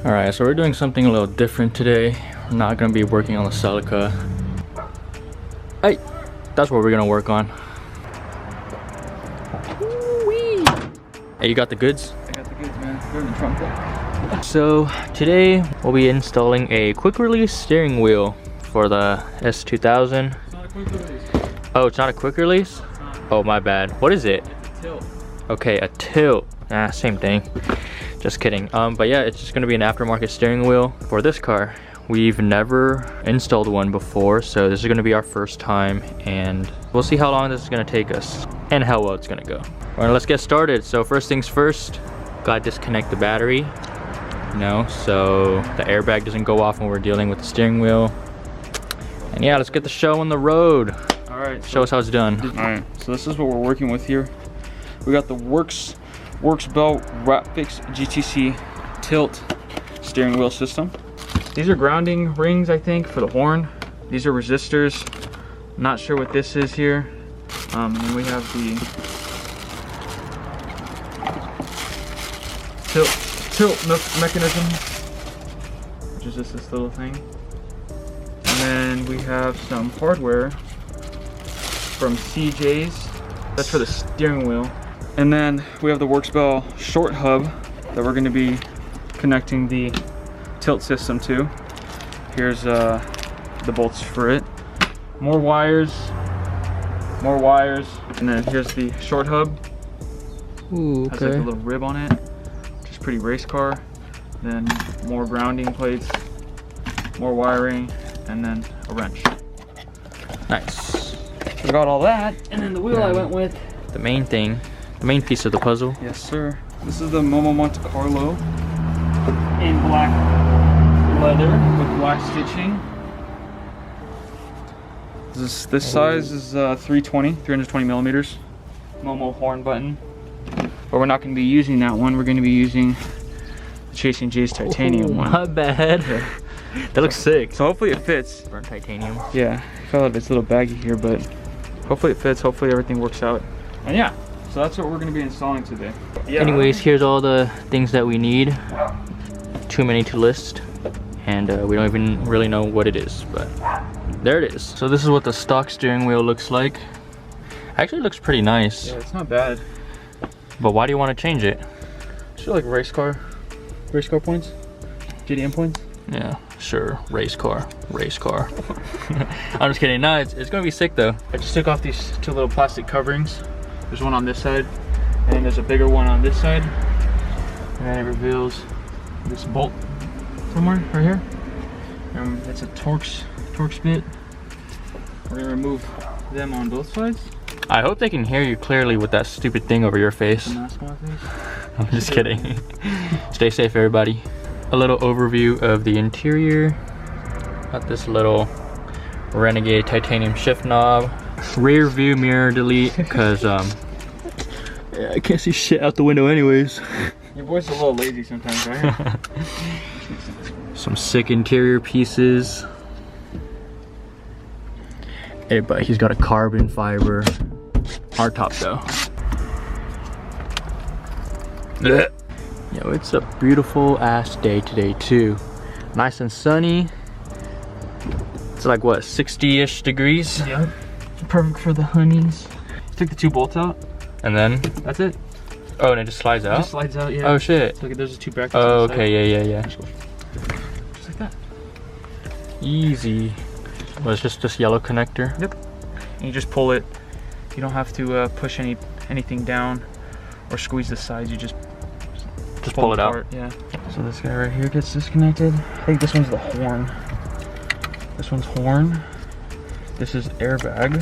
Alright, so we're doing something a little different today. We're not gonna be working on the Celica. Hey, that's what we're gonna work on. Woo-wee. Hey, you got the goods? I got the goods, man. They're in the trunk there. So today we'll be installing a quick release steering wheel for the S2000. It's not a quick release. Oh, it's not a quick release? Oh, my bad. What is it? Tilt. Okay, a tilt. Ah, same thing. Just kidding. But yeah, it's just gonna be an aftermarket steering wheel for this car. We've never installed one before, so this is gonna be our first time, and we'll see how long this is gonna take us and how well it's gonna go. All right, let's get started. So first things first, gotta disconnect the battery, you know, so the airbag doesn't go off when we're dealing with the steering wheel. And yeah, let's get the show on the road. All right. Show us how it's done. All right. So this is what we're working with here. We got the Worksbell Rapfix GTC tilt steering wheel system. These are grounding rings, I think, for the horn. These are resistors. Not sure what this is here. And then we have the tilt mechanism, which is just this little thing. And then we have some hardware from CJ's. That's for the steering wheel. And then we have the Worksbell short hub that we're going to be connecting the tilt system to. Here's the bolts for it. More wires, and then here's the short hub. Ooh, Has like a little rib on it, which is pretty race car. Then more grounding plates, more wiring, and then a wrench. Nice. So we got all that, and then the wheel I went with. The main thing, the main piece of the puzzle. Yes, sir. This is the Momo Monte Carlo in black leather with black stitching. This size is 320 millimeters. Momo horn button. But we're not going to be using that one. We're going to be using the Chasing J's titanium one. My bad. Yeah. That looks sick. So hopefully it fits. Burnt titanium. Yeah, I feel like it's a little baggy here, but hopefully it fits. Hopefully everything works out. And yeah, so that's what we're going to be installing today. Yeah. Anyways, here's all the things that we need. Too many to list, and we don't even really know what it is, but there it is. So this is what the stock steering wheel looks like. Actually, it looks pretty nice. Yeah, it's not bad. But why do you want to change it? Just like race car points, GDM points. Yeah, sure, race car. I'm just kidding. No, it's gonna be sick though. I just took off these two little plastic coverings. There's one on this side, and there's a bigger one on this side. And then it reveals this bolt somewhere right here. It's a Torx bit. We're gonna remove them on both sides. I hope they can hear you clearly with that stupid thing over your face. The mask on my face. I'm just kidding. Stay safe, everybody. A little overview of the interior. Got this little Renegade titanium shift knob. Rear view mirror delete, because yeah, I can't see shit out the window anyways. Your boy's a little lazy sometimes, right? Some sick interior pieces. Hey, but he's got a carbon fiber hardtop though. Yo, it's a beautiful ass day today too. Nice and sunny. It's like what, 60-ish degrees? Yeah. Perfect for the honeys. Took the two bolts out. And then? That's it. Oh, and it just slides out? It just slides out, yeah. Oh shit. So there's the two brackets. Oh, okay, yeah. Just like that. Easy. Well, it's just this yellow connector. Yep. And you just pull it. You don't have to push anything down or squeeze the sides. You just pull it out. Yeah. So this guy right here gets disconnected. I think this one's the horn. This one's horn. This is airbag.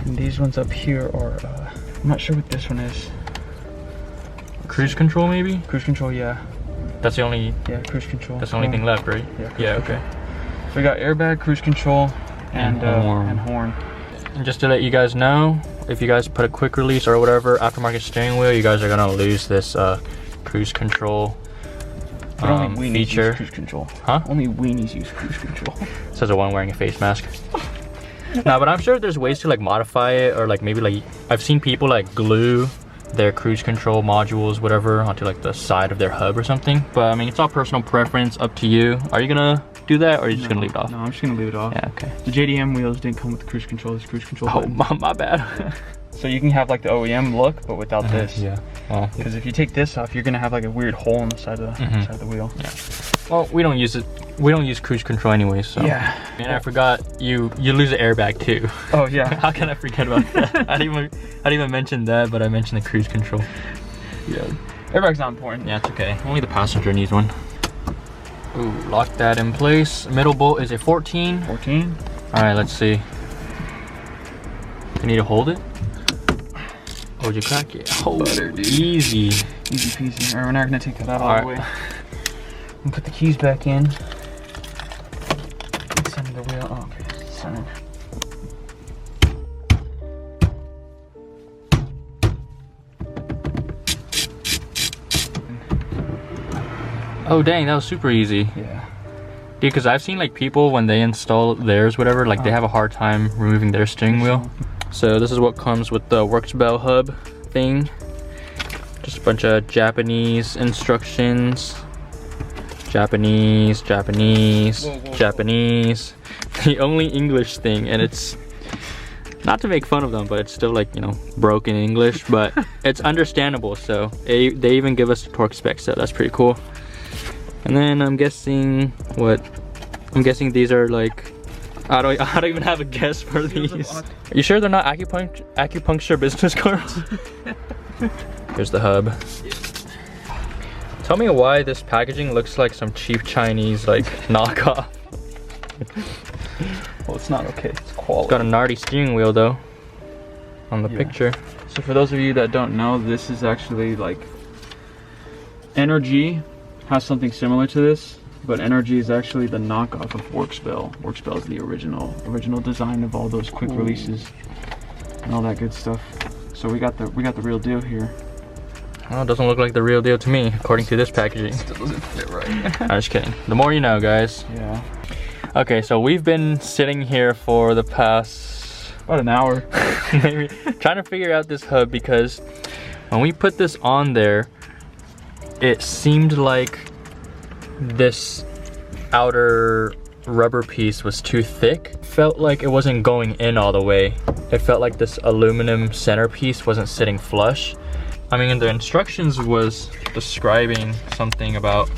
And these ones up here are, I'm not sure what this one is. Cruise control maybe? Cruise control, yeah. That's the only, yeah, cruise control. That's the only thing left, right? Yeah, okay. So we got airbag, cruise control, and horn. And just to let you guys know, if you guys put a quick release or whatever aftermarket steering wheel, you guys are gonna lose this cruise control But only weenies feature. use cruise control. Huh? Only weenies use cruise control. Says the one wearing a face mask. Nah, but I'm sure there's ways to like modify it, or like maybe like I've seen people like glue their cruise control modules, whatever, onto like the side of their hub or something. But I mean, it's all personal preference, up to you. Are you gonna do that, or are you just gonna leave it off? No, I'm just gonna leave it off. Yeah, okay. The JDM wheels didn't come with the cruise control. This cruise control. Oh, my bad. So you can have like the OEM look, but without this. Yeah. Because if you take this off, you're gonna have like a weird hole in the side of the side of the wheel. Yeah. Well, we don't use it. We don't use cruise control anyway, so. Yeah. And I forgot you lose an airbag too. Oh yeah. How can I forget about that? I didn't even mention that, but I mentioned the cruise control. Yeah. Airbag's not important. Yeah, it's okay. Only the passenger needs one. Ooh, lock that in place. Middle bolt is a 14. 14. All right, let's see. You need to hold it. Oh, did you crack it? Oh, butter, dude. Easy. Easy peasy. All right, we're not gonna take that out all the way. Right. And put the keys back in. Center the wheel. Oh, okay. Center. Oh, dang, that was super easy. Yeah. Dude, because I've seen like people when they install theirs, whatever, like they have a hard time removing their steering wheel. So this is what comes with the Worksbell hub thing. Just a bunch of Japanese instructions. Japanese. The only English thing, and it's not to make fun of them, but it's still like, you know, broken English, but it's understandable. So they even give us the torque specs, so that's pretty cool. And then I'm guessing these are like, I don't even have a guess for these. Are you sure they're not acupuncture business cards? Here's the hub. Tell me why this packaging looks like some cheap Chinese like knockoff. Well, it's not okay. It's quality. It's got a gnarly steering wheel though on the picture. So for those of you that don't know, this is actually like Energy has something similar to this, but Energy is actually the knockoff of Worksbell. Worksbell is the original design of all those quick releases and all that good stuff. So we got the real deal here. Oh, it doesn't look like the real deal to me, according to this packaging. Still doesn't fit right. I'm just kidding. The more you know, guys. Yeah. Okay, so we've been sitting here for the past about an hour, maybe, trying to figure out this hub, because when we put this on there, it seemed like this outer rubber piece was too thick. Felt like it wasn't going in all the way. It felt like this aluminum centerpiece wasn't sitting flush. I mean, the instructions was describing something about,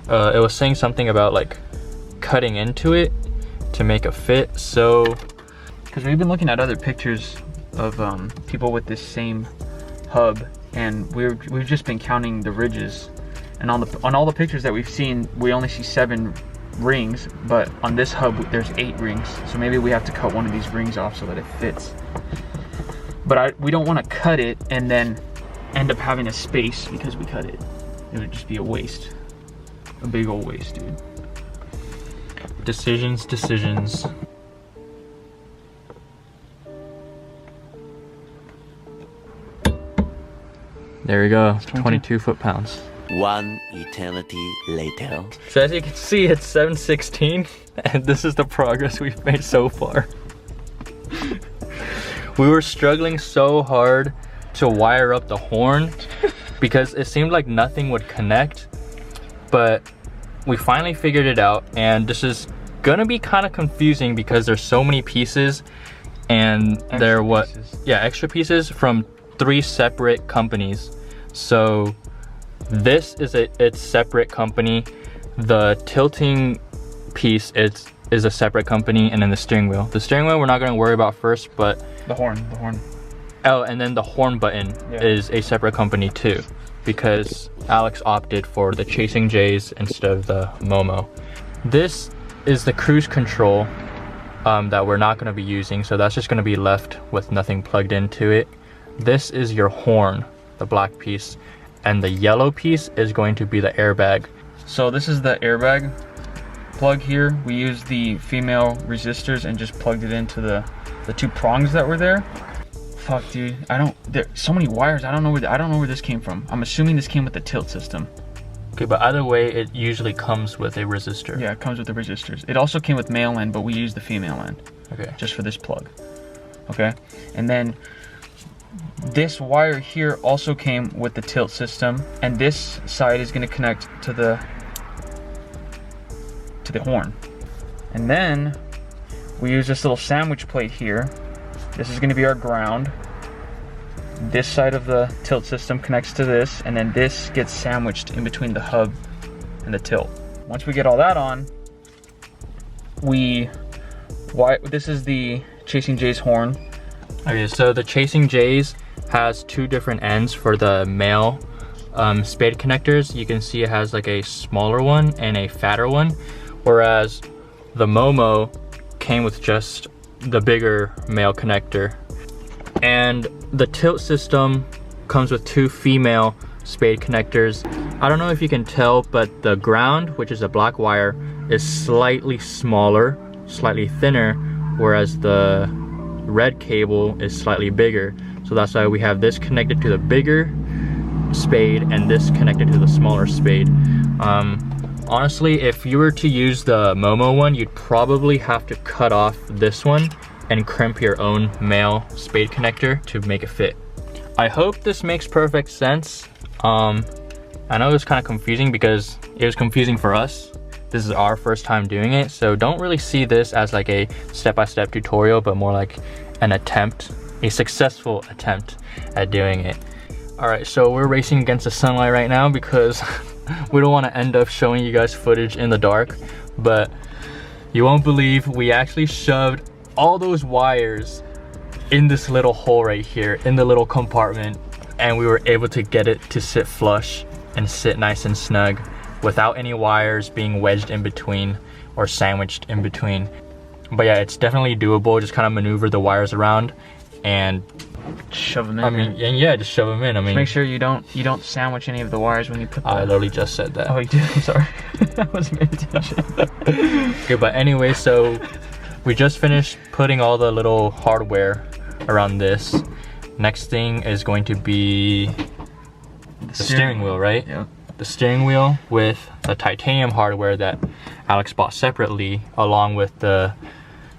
it was saying something about like cutting into it to make a fit. So, because we've been looking at other pictures of people with this same hub, and we've just been counting the ridges, and on all the pictures that we've seen, we only see 7 rings, but on this hub there's 8 rings. So maybe we have to cut one of these rings off so that it fits. But we don't want to cut it and then end up having a space because we cut it. It would just be a waste, a big old waste, dude. Decisions. There we go, 22 foot-pounds. 1 eternity later. So as you can see, it's 7/16, and this is the progress we've made so far. We were struggling so hard to wire up the horn because it seemed like nothing would connect, but we finally figured it out, and this is gonna be kind of confusing because there's so many pieces, and they're extra pieces from 3 separate companies. So this is its separate company. The tilting piece is a separate company, and then the steering wheel. The steering wheel we're not going to worry about first, but the horn. Oh, and then the horn button is a separate company too, because Alex opted for the Chasing J's instead of the Momo. This is the cruise control that we're not going to be using, so that's just going to be left with nothing plugged into it. This is your horn, the black piece, and the yellow piece is going to be the airbag. So this is the airbag plug here. We used the female resistors and just plugged it into the 2 prongs that were there. Fuck, dude, there's so many wires. I don't know where this came from. I'm assuming this came with the tilt system. Okay, but either way, it usually comes with a resistor. Yeah, it comes with the resistors. It also came with male end, but we used the female end. Okay. Just for this plug. Okay, and then This wire here also came with the tilt system, and this side is going to connect to the horn. And then we use this little sandwich plate here. This is going to be our ground. This side of the tilt system connects to this, and then this gets sandwiched in between the hub and the tilt. Once we get all that on, this is the Chasing J's horn. Okay, so the Chasing J's has two different ends for the male spade connectors. You can see it has like a smaller one and a fatter one, whereas the Momo came with just the bigger male connector. And the tilt system comes with two female spade connectors. I don't know if you can tell, but the ground, which is a black wire, is slightly smaller, slightly thinner, whereas the red cable is slightly bigger. So that's why we have this connected to the bigger spade and this connected to the smaller spade. Honestly, if you were to use the Momo one, you'd probably have to cut off this one and crimp your own male spade connector to make it fit. I hope this makes perfect sense. I know it was kind of confusing because it was confusing for us. This is our first time doing it, so don't really see this as like a step-by-step tutorial, but more like an attempt, a successful attempt at doing it. All right, so we're racing against the sunlight right now because we don't want to end up showing you guys footage in the dark, but you won't believe we actually shoved all those wires in this little hole right here in the little compartment, and we were able to get it to sit flush and sit nice and snug without any wires being wedged in between or sandwiched in between. But yeah, it's definitely doable. Just kind of maneuver the wires around and shove them in. I mean, and yeah, just shove them in. I mean, just make sure you don't sandwich any of the wires when you put them. I literally just said that. Oh, you did? I'm sorry. I wasn't paying attention. Okay, but anyway, so we just finished putting all the little hardware around this. Next thing is going to be the steering wheel, right? Yeah. The steering wheel with the titanium hardware that Alex bought separately, along with the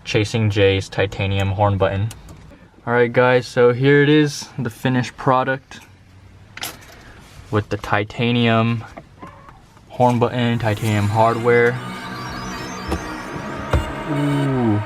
Chasing J's titanium horn button. Alright guys, so here it is, the finished product with the titanium horn button, titanium hardware. Ooh.